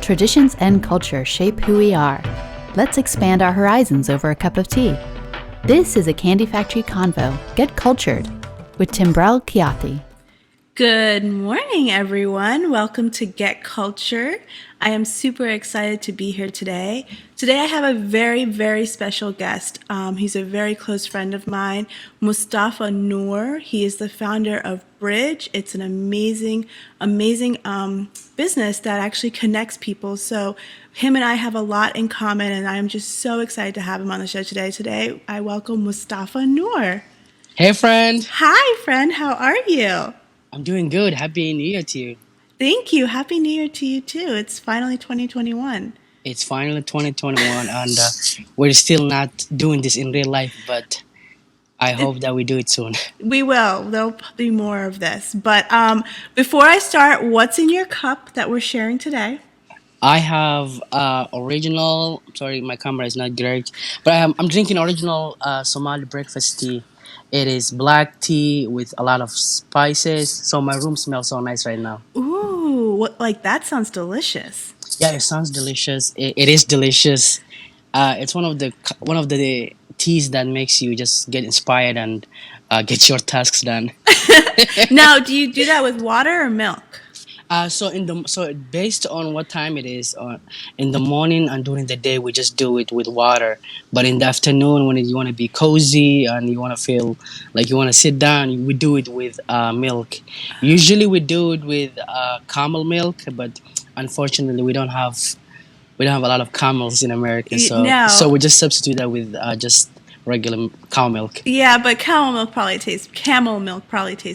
Traditions and culture shape who we are. Let's expand our horizons over a cup of tea. This is a Candy Factory Convo. Get cultured with Timbrel Kiathi. Good morning, everyone. Welcome to Get Culture. I am super excited to be here today. Today I have a very, very special guest. He's a very close friend of mine, Mustafa Nuur. He is the founder of Bridge. It's an amazing business that actually connects people. So him and I have a lot in common, and I am just so excited to have him on the show today. Today I welcome Mustafa Nuur. Hey, friend. Hi, friend. How are you? I'm doing good. Happy New Year to you. Thank you. Happy New Year to you, too. It's finally 2021. It's finally 2021, and we're still not doing this in real life, but I hope that we do it soon. We will. There'll be more of this. But before I start, what's in your cup that we're sharing today? I have original, sorry, my camera is not great, but I'm drinking original Somali breakfast tea. It is black tea with a lot of spices, so my room smells so nice right now. Ooh, that sounds delicious. Yeah, it sounds delicious. It is delicious. It's one of the teas that makes you just get inspired and get your tasks done. Now, do you do that with water or milk? So based on what time it is, in the morning and during the day, we just do it with water. But in the afternoon, when you want to be cozy and you want to feel like you want to sit down, we do it with milk. Usually, we do it with camel milk, but unfortunately, we don't have a lot of camels in America, so we just substitute that with just regular cow milk. Yeah, but camel milk probably tastes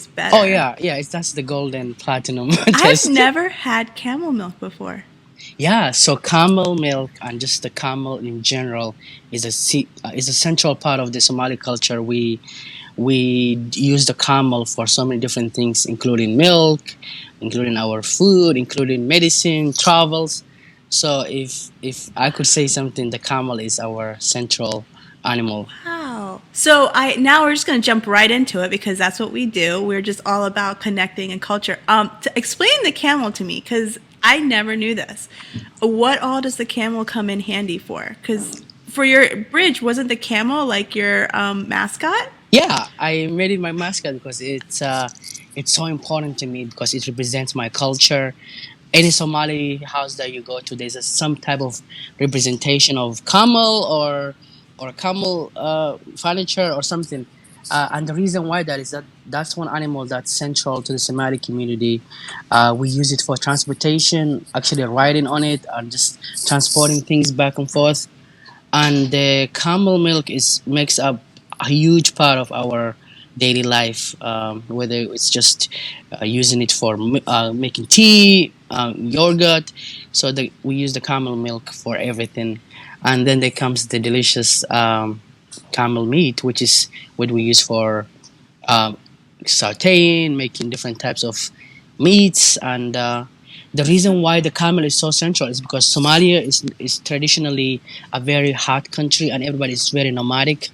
better. Oh yeah, that's the golden platinum I've test. never had camel milk before. Yeah, so camel milk and just the camel in general is a central part of the Somali culture. We use the camel for so many different things, including milk, including our food, including medicine, travels. So if I could say something, the camel is our central animal. Wow. So now we're just going to jump right into it because that's what we do. We're just all about connecting and culture. To explain the camel to me, because I never knew this. What all does the camel come in handy for? Because for your bridge, wasn't the camel like your mascot? Yeah, I made it my mascot because it's so important to me because it represents my culture. Any Somali house that you go to, there's some type of representation of camel or camel furniture or something. And the reason why that is that's one animal that's central to the Somali community. We use it for transportation, actually riding on it and just transporting things back and forth. And the camel milk makes up a huge part of our daily life, whether it's just using it for making tea, yogurt. So we use the camel milk for everything. And then there comes the delicious camel meat, which is what we use for sauteing, making different types of meats. And the reason why the camel is so central is because Somalia is traditionally a very hot country and everybody is very nomadic.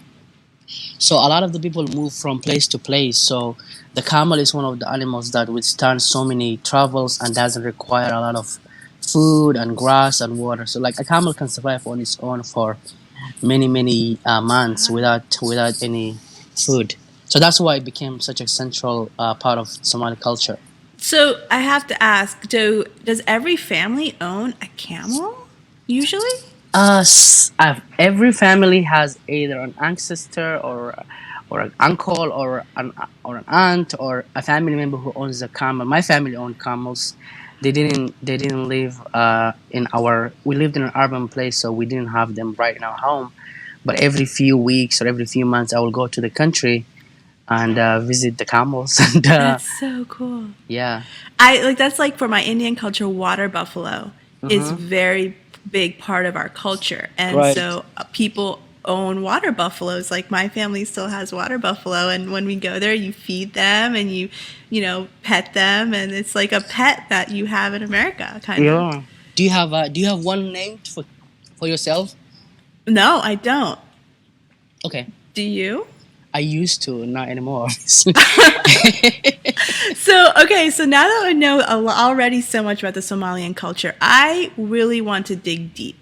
So a lot of the people move from place to place. So the camel is one of the animals that withstands so many travels and doesn't require a lot of food and grass and water. So like a camel can survive on its own for many months without any food. So that's why it became such a central part of Somali culture. So I have to ask, does every family own a camel usually? Every family has either an ancestor or an uncle or an aunt or a family member who owns a camel. My family owned camels. They didn't live we lived in an urban place, so we didn't have them right in our home. But every few weeks or every few months, I will go to the country and visit the camels. And that's so cool. Yeah, that's like for my Indian culture, water buffalo is very big part of our culture, and right. So people own water buffaloes. Like my family still has water buffalo, and when we go there, you feed them and you pet them, and it's like a pet that you have in America, kind of. Yeah. Do you have one named for yourself? No, I don't. Okay. Do you? I used to, not anymore. So, okay, so now that I know already so much about the Somalian culture, I really want to dig deep.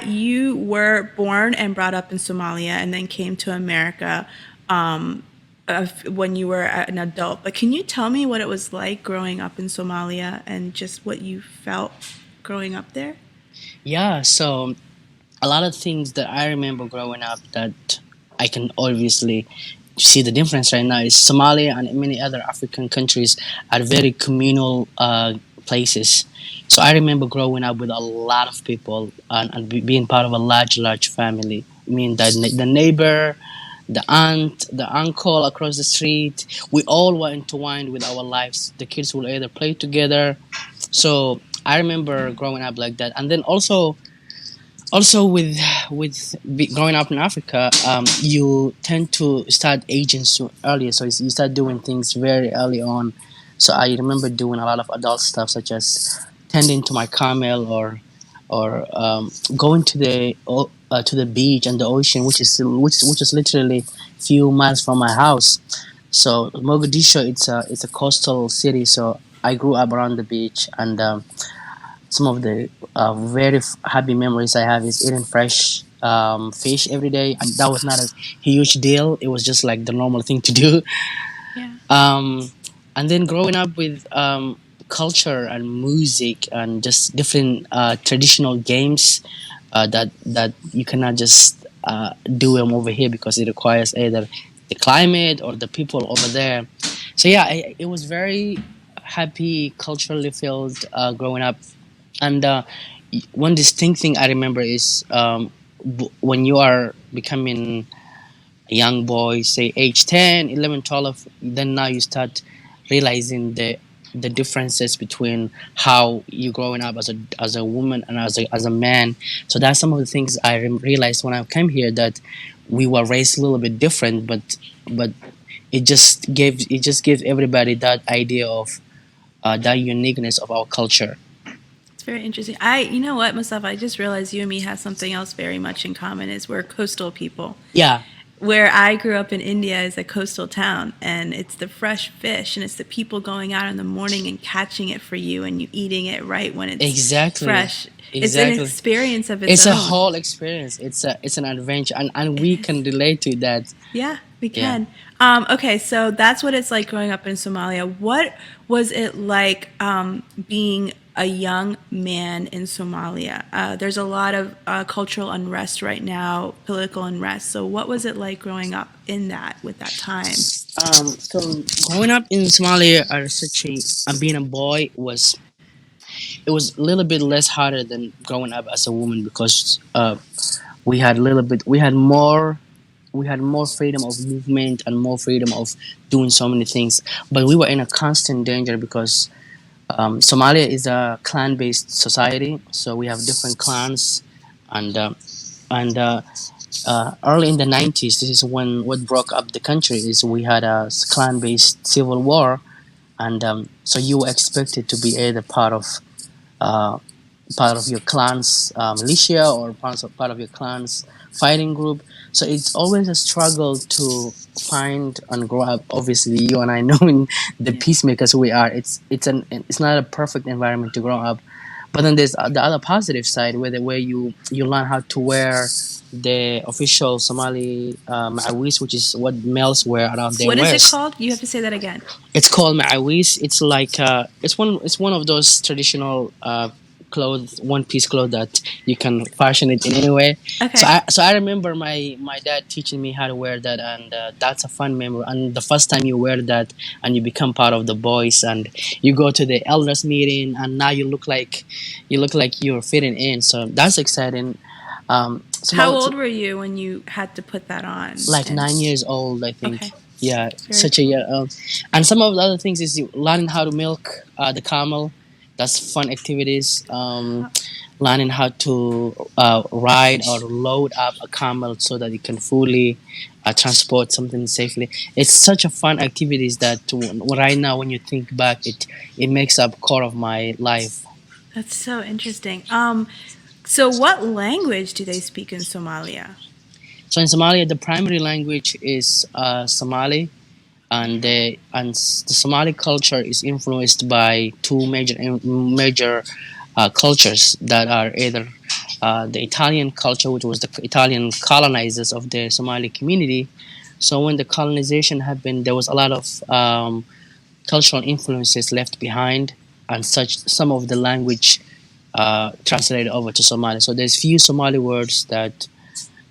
You were born and brought up in Somalia and then came to America when you were an adult. But can you tell me what it was like growing up in Somalia and just what you felt growing up there? Yeah, so a lot of things that I remember growing up that I can obviously see the difference right now is Somalia and many other African countries are very communal places. So I remember growing up with a lot of people and being part of a large family. I mean, the neighbor, the aunt, the uncle across the street, we all were entwined with our lives. The kids will either play together. So I remember growing up like that. And then also growing up in Africa, you tend to start aging so earlier, so you start doing things very early on. So I remember doing a lot of adult stuff, such as tending to my camel or going to the beach and the ocean, which is literally few miles from my house. So Mogadishu, it's a coastal city, so I grew up around the beach and. Some of the very happy memories I have is eating fresh fish every day, and that was not a huge deal. It was just like the normal thing to do. Yeah. And then growing up with culture and music and just different traditional games that you cannot just do them over here because it requires either the climate or the people over there. So yeah, it was very happy, culturally filled growing up. And one distinct thing I remember is when you are becoming a young boy, say age 10, 11, 12, then now you start realizing the differences between how you growing up as a woman and as a man. So that's some of the things I realized when I came here, that we were raised a little bit different, but it just gives everybody that idea of that uniqueness of our culture. It's very interesting. You know what, Mustafa? I just realized you and me have something else very much in common. Is we're coastal people. Yeah, Where I grew up in India is a coastal town, and it's the fresh fish, and it's the people going out in the morning and catching it for you, and you eating it right when it's exactly. fresh. It's an Exactly. experience of its It's a own. whole experience. It's an adventure, and It we is. can relate to that. Yeah, we Yeah. can. Okay, so that's what it's like growing up in Somalia. What was it like being a young man in Somalia? There's a lot of cultural unrest right now, political unrest. So, what was it like growing up in that with that time? So growing up in Somalia as such a and being a boy was a little bit less harder than growing up as a woman because we had more freedom of movement and more freedom of doing so many things. But we were in a constant danger because Somalia is a clan-based society, so we have different clans, and early in the 90s, this is when what broke up the country is we had a clan-based civil war, and so you were expected to be either uh, part of your clan's militia or part of your clan's fighting group. So it's always a struggle to find and grow up. Obviously, you and I knowing the Yeah. peacemakers we are, it's not a perfect environment to grow up. But then there's the other positive side where you learn how to wear the official Somali ma'awis, which is what males wear around their What is it waist. called? You have to say that again. It's called ma'awis. It's like it's one of those traditional clothes, one piece clothes that you can fashion it in any way. So Okay. I remember my dad teaching me how to wear that, and that's a fun memory. And the first time you wear that and you become part of the boys, and you go to the elders meeting, and now you look like you're fitting in. So that's exciting. How Some old were you when you had to put that on? like And 9 years old, I think. okay, Yeah, very such a cool. year old. And some of the other things is you learning how to milk the camel. That's fun activities. Learning how to ride or load up a camel so that you can fully transport something safely. It's such a fun activities that right now when you think back, it makes up core of my life. That's so interesting. So what language do they speak in Somalia? So in Somalia, the primary language is Somali, and the Somali culture is influenced by two major cultures that are either the Italian culture, which was the Italian colonizers of the Somali community. So when the colonization happened, there was a lot of cultural influences left behind, and such some of the language translated over to Somali. So there's few Somali words that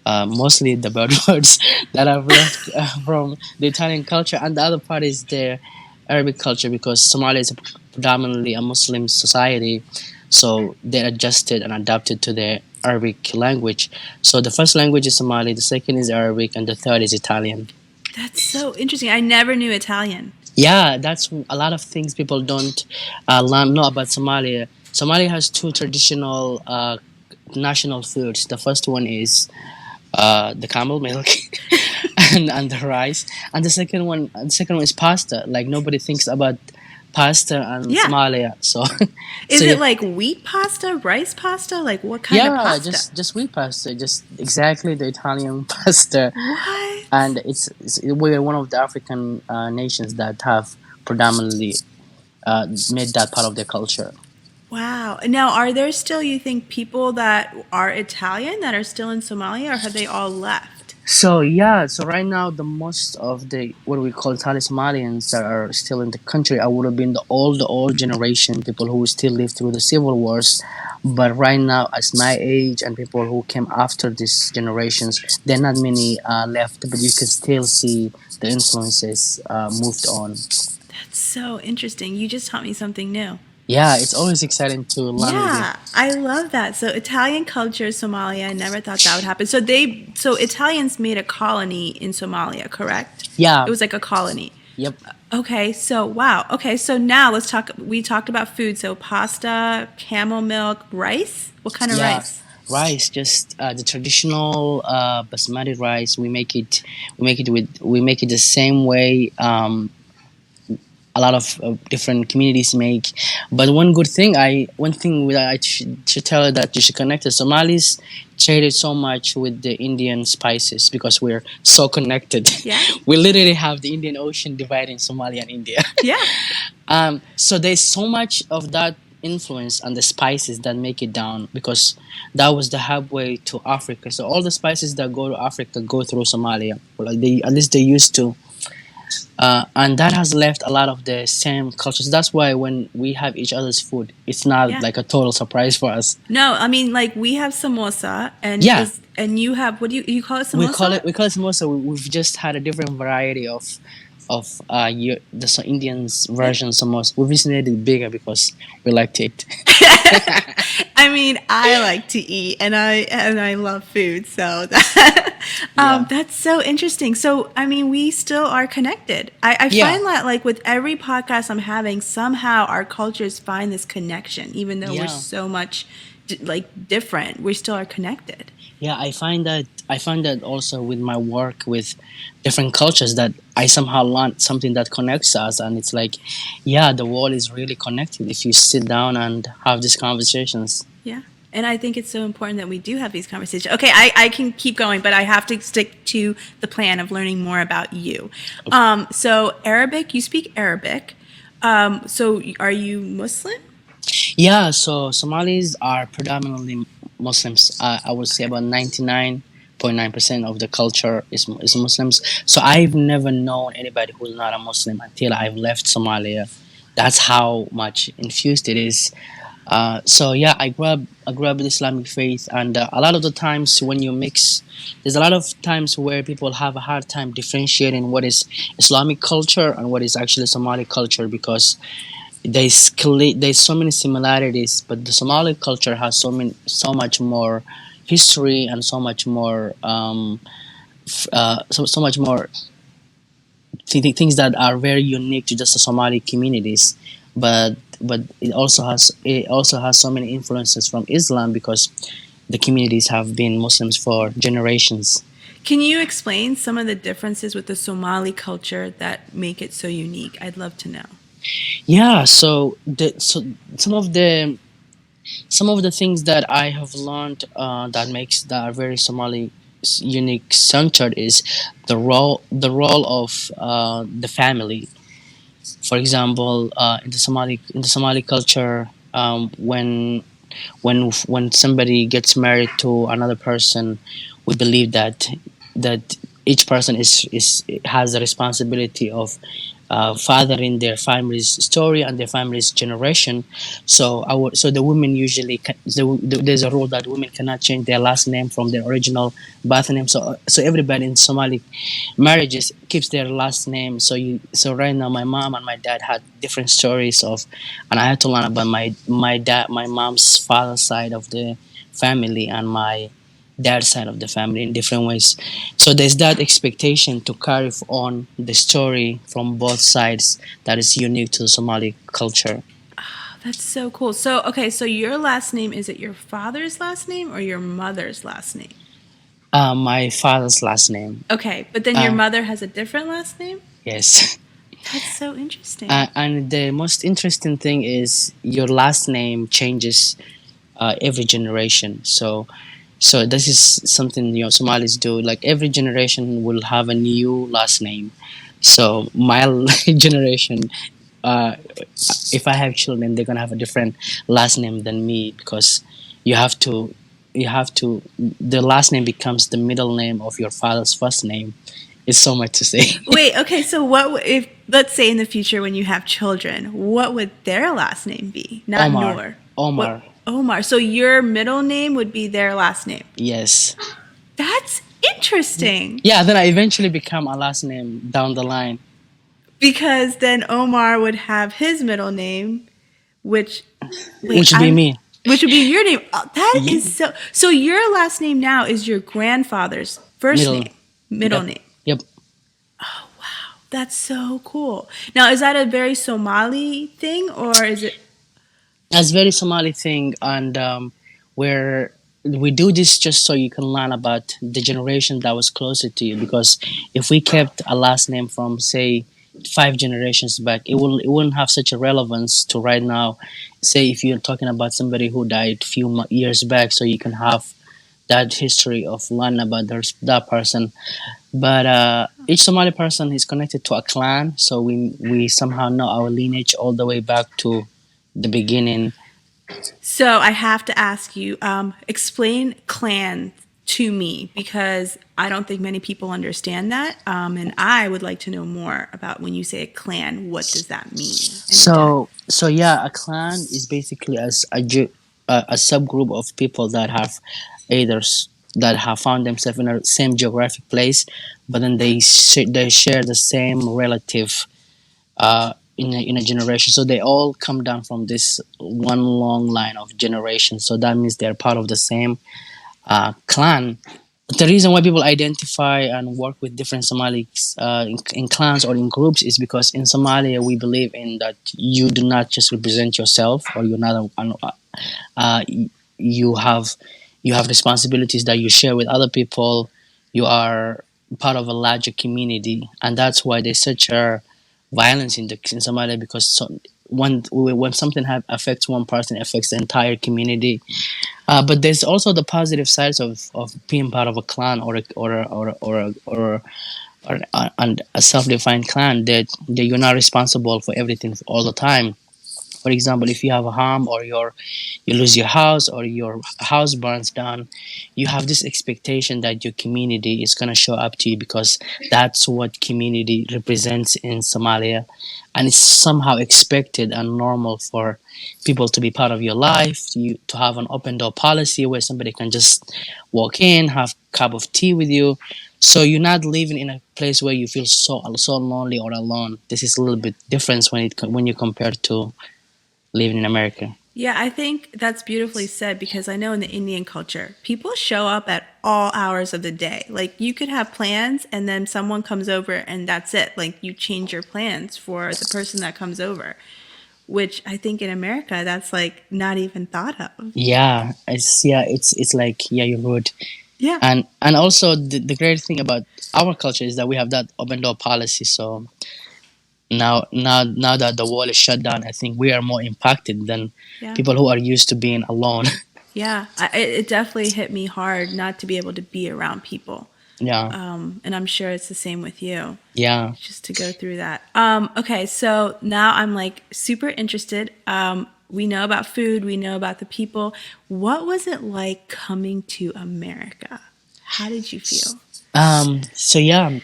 mostly the bad words that I've left from the Italian culture, and the other part is the Arabic culture because Somalia is predominantly a Muslim society, so they adjusted and adapted to the Arabic language. So the first language is Somali, the second is Arabic, and the third is Italian. That's so interesting. I never knew Italian. Yeah, that's a lot of things people don't know about Somalia. Somalia has two traditional national foods. The first one is the camel milk and the rice, and the second one is pasta. Like nobody thinks about pasta and Yeah. Somalia. So, Is so it yeah, like wheat pasta, rice pasta? Like what kind of yeah, pasta? just wheat pasta, just exactly the Italian pasta, What? and we're one of the African nations that have predominantly made that part of their culture. Wow. Now, are there still, you think, people that are Italian that are still in Somalia, or have they all left? So yeah, so right now the most of the what we call Thali Somalians that are still in the country, I would have been the old generation, people who still lived through the civil wars. But right now, as my age and people who came after these generations, there are not many left, but you can still see the influences moved on. That's so interesting. You just taught me something new. Yeah, it's always exciting to learn with you. Yeah, I love that. So Italian culture, Somalia, I never thought that would happen. So Italians made a colony in Somalia, correct? Yeah, It was like a colony. yep. Okay, so wow. Okay, so now let's talk. We talked about food. So pasta, camel milk, rice. What kind of Yeah, rice? rice, just the traditional basmati rice. We make it the same way. A lot of different communities make. But one thing that I should tell you that you should connect the Somalis traded so much with the Indian spices because we're so connected. Yeah. We literally have the Indian Ocean dividing Somalia and India. Yeah. So there's so much of that influence on the spices that make it down because that was the hubway to Africa. So all the spices that go to Africa go through Somalia. Or like they at least they used to, and that has left a lot of the same cultures. That's why when we have each other's food, it's not Yeah. like a total surprise for us. No, I mean like we have samosa, and Yeah. and you have, what do you call it, We samosa? call it samosa. We've just had a different variety of Indians version samosa. We've just made it bigger because we like to eat. I mean, I like to eat, and I love food, so Yeah. that's so interesting. So, I mean, we still are connected. I Yeah. find that like with every podcast I'm having, somehow our cultures find this connection, even though we're Yeah. so much like different. We still are connected. Yeah, I find that also with my work with different cultures that I somehow learned something that connects us, and it's like, yeah, the world is really connected if you sit down and have these conversations. Yeah. And I think it's so important that we do have these conversations. Okay, I can keep going, but I have to stick to the plan of learning more about you. So Arabic, you speak Arabic. So are you Muslim? Yeah, so Somalis are predominantly Muslims. I would say about 99.9% of the culture is Muslims. So I've never known anybody who's not a Muslim until I've left Somalia. That's how much infused it is. So yeah, I grew up with Islamic faith, and a lot of the times when you mix, there's a lot of times where people have a hard time differentiating what is Islamic culture and what is actually Somali culture because there's so many similarities, but the Somali culture has so much more history and so much more so much more things that are very unique to just the Somali communities. But it also has so many influences from Islam because the communities have been Muslims for generations. Can you explain some of the differences with the Somali culture that make it so unique? I'd love to know. Yeah, so some of the things that I have learned that are very unique centered is the role of the family. For example, in the Somali culture, when somebody gets married to another person, we believe that each person is has the responsibility of fathering their family's story and their family's generation. So the women usually there's a rule that women cannot change their last name from their original birth name. So everybody in Somali marriages keeps their last name. So right now my mom and my dad had different stories of, and I had to learn about my mom's father's side of the family and my dad's side of the family in different ways. So there's that expectation to carry on the story from both sides that is unique to the Somali culture. That's so cool. So, okay, so your last name, is it your father's last name or your mother's last name? My father's last name. Okay, but then your mother has a different last name? Yes. That's so interesting. And the most interesting thing is your last name changes every generation. So this is something Somalis do. Like every generation will have a new last name. So my generation, uh, if I have children, they're gonna have a different last name than me because you have to, the last name becomes the middle name of your father's first name. It's so much to say. Wait, okay, so if, let's say in the future when you have children, what would their last name be? Not Omar. Noor. Omar. Omar. So your middle name would be their last name. Yes. That's interesting. Yeah. Then I eventually become a last name down the line. Because then Omar would have his middle name, which Which would be me. Which would be your name. Oh, that Yeah. is so. So your last name now is your grandfather's first name, middle Yep. name. Yep. That's so cool. Now, is that a very Somali thing, or is it? That's very Somali thing, and where we do this just so you can learn about the generation that was closer to you. Because if we kept a last name from say 5 generations back, it wouldn't have such a relevance to right now. Say if you're talking about somebody who died few years back, so you can have that history of learning about that person. But each Somali person is connected to a clan, so we somehow know our lineage all the way back to the beginning. So I have to ask you, explain clan to me because I don't think many people understand that, and I would like to know more about when you say a clan. What does that mean? So yeah, a clan is basically a subgroup of people that have either that have found themselves in a same geographic place, but then they share the same relative in a generation. So they all come down from this one long line of generations. So that means they're part of the same clan. The reason why people identify and work with different Somalis in clans or in groups is because in Somalia we believe in that you do not just represent yourself, or you're not uh, you have responsibilities that you share with other people. You are part of a larger community, and that's why there's such a violence in Somalia, because when something affects one person, it affects the entire community. But there's also the positive sides of being part of a clan or and a self-defined clan, that you're not responsible for everything all the time. For example, if you have a harm, or you lose your house, or your house burns down, you have this expectation that your community is going to show up to you, because that's what community represents in Somalia. And it's somehow expected and normal for people to be part of your life, you to have an open door policy where somebody can just walk in, have a cup of tea with you. So you're not living in a place where you feel so lonely or alone. This is a little bit different when you compare to living in America. Yeah, I think that's beautifully said because I know in the Indian culture, people show up at all hours of the day. Like you could have plans and then someone comes over and that's it. Like you change your plans for the person that comes over, which I think in America that's like not even thought of. It's like, yeah, you're good. Yeah. And also the great thing about our culture is that we have that open door policy. So now that the wall is shut down, I think we are more impacted than Yeah. people who are used to being alone. Yeah, it definitely hit me hard not to be able to be around people. Yeah, And I'm sure it's the same with you, yeah. just to go through that. Okay, so now I'm like super interested. We know about food, we know about the people. What was it like coming to America? How did you feel? So yeah,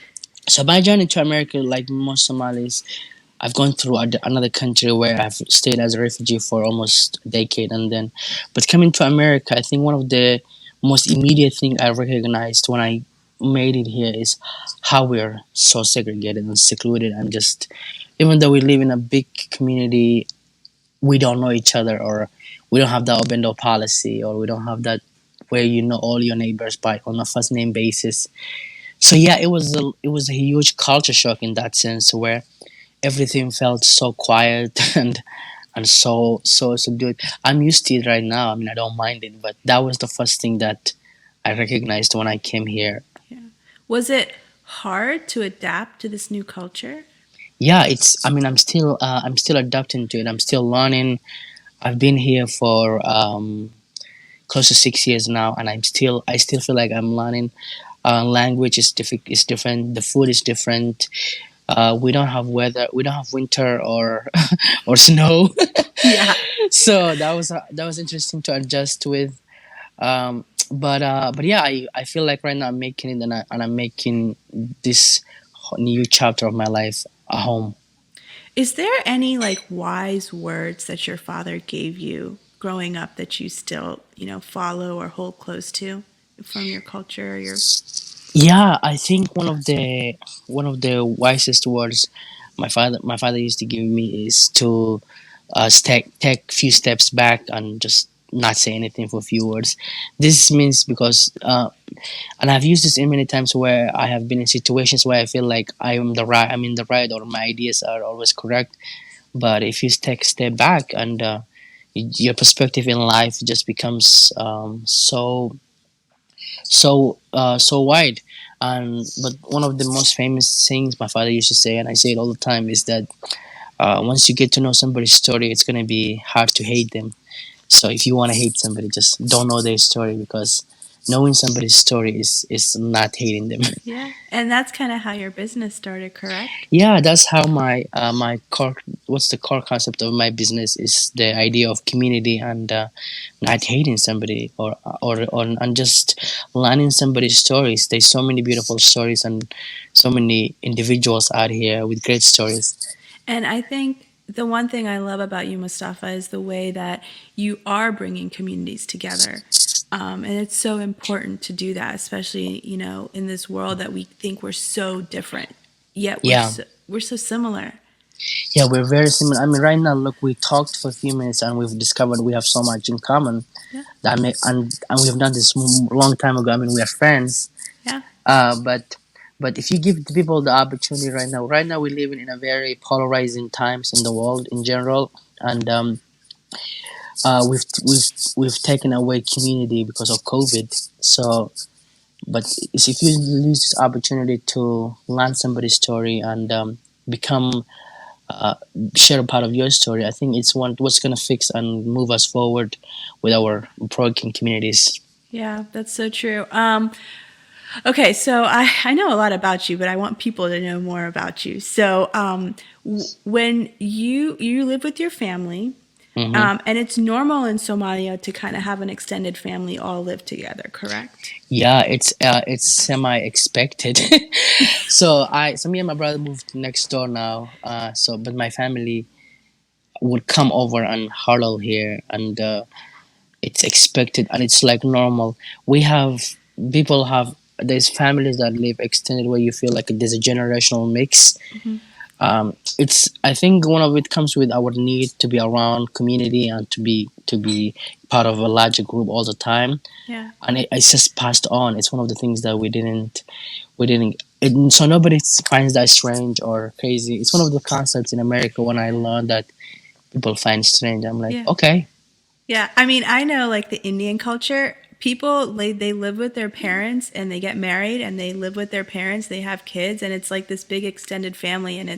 so my journey to America, like most Somalis, I've gone through another country where I've stayed as a refugee for almost a decade, and then, but coming to America, I think one of the most immediate thing I recognized when I made it here is how we're so segregated and secluded, and just even though we live in a big community, we don't know each other, or we don't have that open door policy, or we don't have that where you know all your neighbors by on a first name basis. So yeah, it was a huge culture shock in that sense, where everything felt so quiet and so subdued. I'm used to it right now. I mean, I don't mind it, but that was the first thing that I recognized when I came here. Yeah. Was it hard to adapt to this new culture? Yeah, it's. I mean, I'm still adapting to it. I'm still learning. I've been here for close to 6 years now, and I still feel like I'm learning. Language is different. The food is different. We don't have weather. We don't have winter or or snow. Yeah. So that was interesting to adjust with. But yeah, I feel like right now I'm making it, and I'm making this new chapter of my life a home. Is there any like wise words that your father gave you growing up that you still, follow or hold close to from your culture or your Yeah, I think one of the wisest words my father used to give me is to take a few steps back and just not say anything for a few words. This means because and I've used this in many times where I have been in situations where I feel like I'm in the right, or my ideas are always correct. But if you take a step back, and your perspective in life just becomes so wide. And but one of the most famous things my father used to say, and I say it all the time, is that once you get to know somebody's story, it's gonna be hard to hate them. So if you want to hate somebody, just don't know their story, because knowing somebody's story is not hating them. Yeah. And that's kind of how your business started, correct? Yeah, that's how my core. What's the core concept of my business is the idea of community, and not hating somebody, or and just learning somebody's stories. There's so many beautiful stories, and so many individuals out here with great stories. And I think the one thing I love about you, Mustafa, is the way that you are bringing communities together. And it's so important to do that, especially, in this world that we think we're so different, yet Yeah, we're so similar. yeah, we're very similar. I mean, right now, look, we talked for a few minutes, and we've discovered we have so much in common. Yeah. And we have done this long time ago. I mean, we are friends. Yeah. But if you give the people the opportunity right now we live in a very polarizing times in the world in general, and we've taken away community because of COVID. So, but if you lose this opportunity to learn somebody's story, and become uh, share a part of your story, I think it's what's gonna fix and move us forward with our broken communities. Yeah, that's so true. Okay, so I know a lot about you, but I want people to know more about you. So, when you live with your family, Hmm. and it's normal in Somalia to kind of have an extended family all live together, correct? Yeah, it's semi expected. So me and my brother moved next door now. But my family would come over and huddle here, and it's expected, and it's like normal. We have people have There's families that live extended where you feel like there's a generational mix. Hmm. It's I think one of it comes with our need to be around community, and to be part of a larger group all the time, Yeah. and it's just passed on. It's one of the things that so nobody finds that strange or crazy. It's one of the concepts in America when I Yeah. learned that people find strange. I'm like, Yeah. okay. Yeah. I mean, I know like the Indian culture, people like they live with their parents and they get married and they live with their parents, they have kids, and it's like this big extended family, and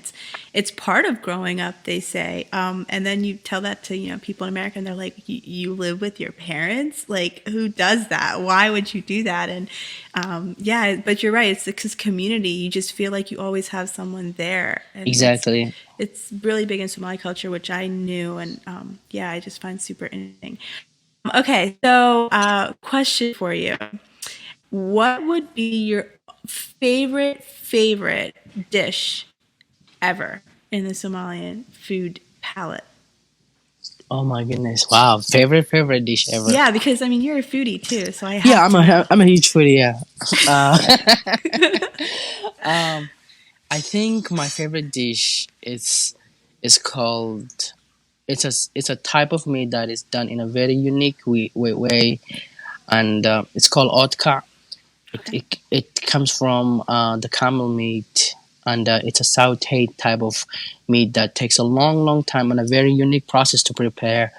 it's part of growing up, they say. And then you tell that to, people in America, and they're like, you live with your parents? Like, who does that? Why would you do that? And yeah, but you're right, it's because community, you just feel like you always have someone there, and Exactly. it's really big in Somali culture, which I knew, and yeah, I just find super interesting. Okay, so question for you: what would be your favorite dish ever in the Somalian food palette? Oh my goodness! Wow, favorite dish ever. Yeah, because I mean you're a foodie too, so I Yeah, have to know. I'm a huge foodie. Yeah. Uh, um, I think my favorite dish is called it's a type of meat that is done in a very unique way, and it's called otka. Okay. It comes from the camel meat, and it's a sauteed type of meat that takes a long time and a very unique process to prepare.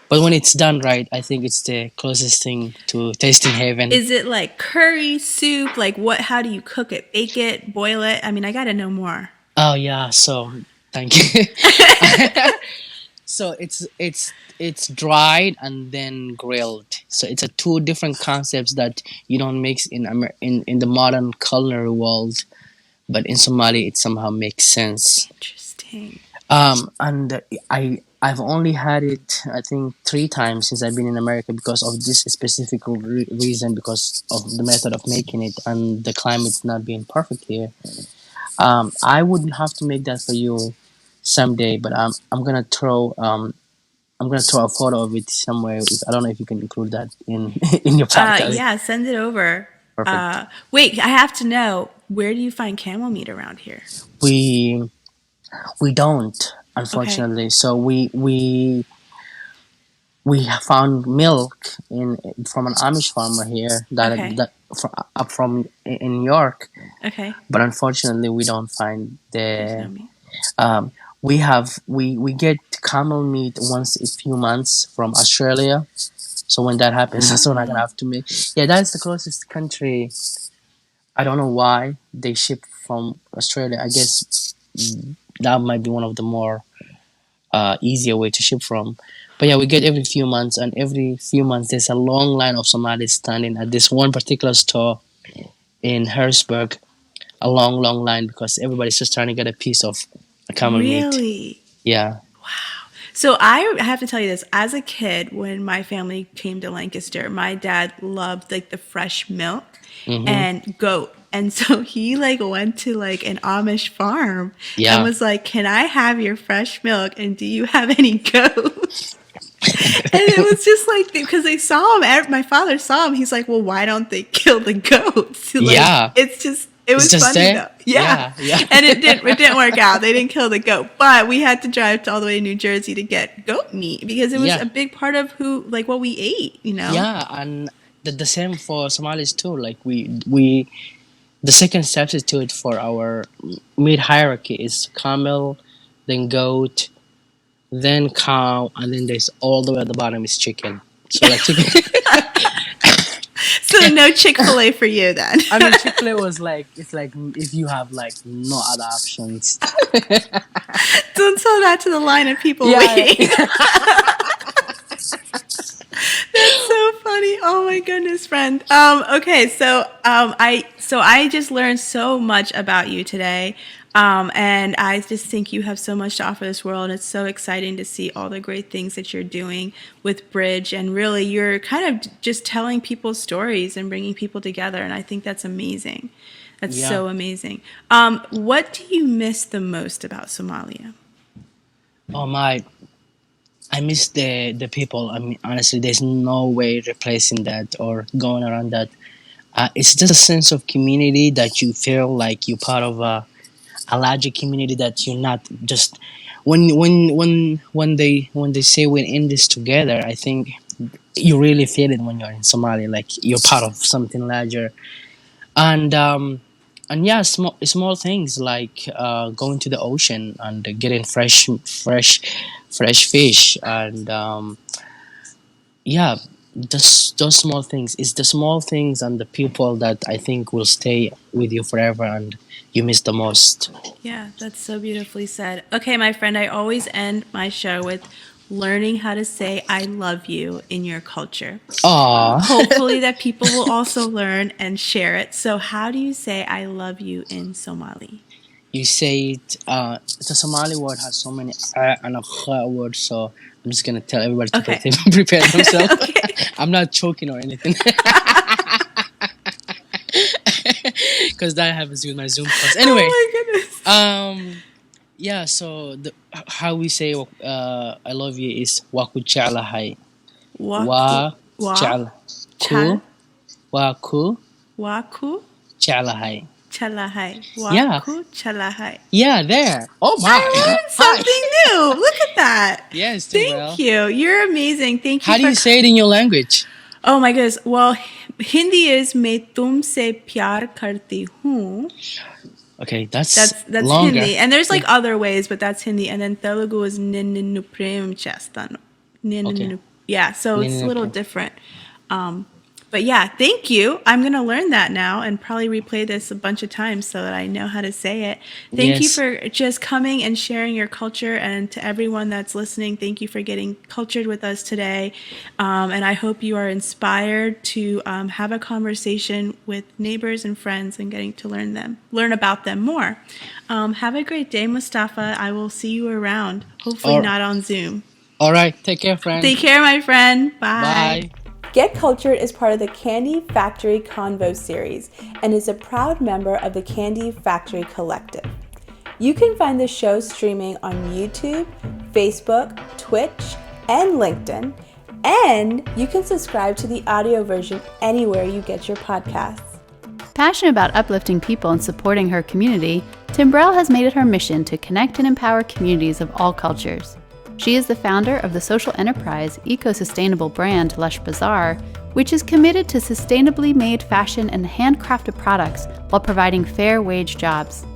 But when it's done right, I think it's the closest thing to tasting heaven. Is it like curry soup? Like what? How do you cook it? Bake it? Boil it? I mean, I got to know more. Oh yeah, so thank you. So it's dried and then grilled. So it's a two different concepts that you don't mix in the modern culinary world, but in Somali it somehow makes sense. Interesting. And I've only had it I think 3 times since I've been in America because of this specific reason, because of the method of making it and the climate not being perfect here. I would have to make that for you someday, but I'm gonna throw a photo of it somewhere. I don't know if you can include that in in your podcast. Yeah, send it over. Perfect. Wait, I have to know, where do you find camel meat around here? We we don't, Okay. unfortunately. So we found milk in from an Amish farmer here Okay. up from in New York, Okay. but unfortunately we don't find There's no the. meat. Um, we get camel meat once a few months from Australia. So when that happens, that's when I'm gonna Oh, have to make. Yeah, that's the closest country. I don't know why they ship from Australia. I guess that might be one of the more easier way to ship from. But yeah, we get every few months, and every few months there's a long line of Somalis standing at this one particular store in Harrisburg. A long line because everybody's just trying to get a piece of camel meat. really? Yeah. So I have to tell you this. As a kid, when my family came to Lancaster, my dad loved like the fresh milk Mm-hmm. and goat. And so he like went to like an Amish farm and Yeah. was like, "Can I have your fresh milk? And do you have any goat?" And it was just like because they saw him. My father saw him. He's like, "Well, why don't they kill the goats?" Like Yeah. it's just it It's was just funny there. though. Yeah, Yeah. and it didn't work out. They didn't kill the goat, but we had to drive to all the way to New Jersey to get goat meat because it was Yeah. a big part of who like what we ate. You know. Yeah, and the same for Somalis too. Like we the second substitute for our meat hierarchy is camel, then goat, then cow, and then there's all the way at the bottom is chicken. So like chicken. So no Chick-fil-A for you then. I mean, Chick-fil-A was like it's like if you have like no other options. Don't tell that to the line of people Yeah. waiting. That's so funny. Oh my goodness, friend. Okay, so I just learned so much about you today. And I just think you have so much to offer this world. And it's so exciting to see all the great things that you're doing with Bridge. And really, you're kind of just telling people's stories and bringing people together. And I think that's amazing. That's Yeah. so amazing. What do you miss the most about Somalia? Oh my. I miss the people. I mean, honestly, there's no way replacing that or going around that. It's just a sense of community that you feel like you're part of a larger community, that you're not just when they say we're in this together. I think you really feel it when you're in Somalia, like you're part of something larger. And yeah, small things like going to the ocean and getting fresh fish, and yeah, those small things. It's the small things and the people that I think will stay with you forever and you miss the most. Yeah, that's so beautifully said. Okay, my friend, I always end my show with learning how to say I love you in your culture. Aw. Hopefully that people will also learn and share it. So how do you say I love you in Somali? You say it, the Somali word has so many and a words, so I'm just gonna tell everybody to Okay. prepare themselves. Okay. I'm not choking or anything. Because that happens with my Zoom calls. Anyway, Oh my goodness. yeah. So how we say I love you is waku chalahay. Waku Wa wa chal chal ku waku waku chalahay. chalahai. Yeah. Waku chalahai. Yeah, there. Oh my. I learned something new. Look at that. Yes, Thank Timbrel. you. You're amazing. Thank you. How do you say it in your language? Oh my goodness. Well, Hindi is मैं तुमसे प्यार करती हूँ. Okay, that's That's longer. Hindi, and there's like other ways, but that's Hindi. And then Telugu is ninnu prem chestanu. Okay. Yeah, so it's a Ninnu little prem. different. But yeah, thank you. I'm gonna learn that now and probably replay this a bunch of times so that I know how to say it. Thank you Yes. for just coming and sharing your culture, and to everyone that's listening, thank you for getting cultured with us today. And I hope you are inspired to have a conversation with neighbors and friends and getting to learn about them more. Have a great day, Mustafa. I will see you around. Hopefully Or- not on Zoom. All right. Take care, friend. Take care, my friend. Bye. Bye. Get Cultured is part of the Candy Factory Convo series and is a proud member of the Candy Factory Collective. You can find the show streaming on YouTube, Facebook, Twitch, and LinkedIn, and you can subscribe to the audio version anywhere you get your podcasts. Passionate about uplifting people and supporting her community, Timbrel has made it her mission to connect and empower communities of all cultures. She is the founder of the social enterprise eco-sustainable brand Lush Bazaar, which is committed to sustainably made fashion and handcrafted products while providing fair wage jobs.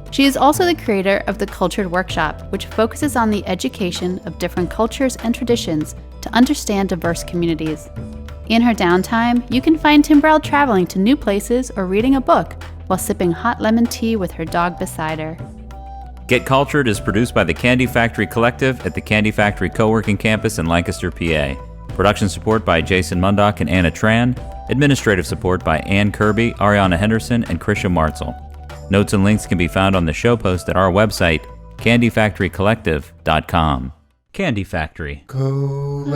She is also the creator of the Cultured Workshop, which focuses on the education of different cultures and traditions to understand diverse communities. In her downtime, you can find Timbrel traveling to new places or reading a book while sipping hot lemon tea with her dog beside her. Get Cultured is produced by the Candy Factory Collective at the Candy Factory Co-working Campus in Lancaster, PA. Production support by Jason Mundock and Anna Tran. Administrative support by Ann Kirby, Ariana Henderson, and Krisha Martzel. Notes and links can be found on the show post at our website, candyfactorycollective.com. Candy Factory. Collective.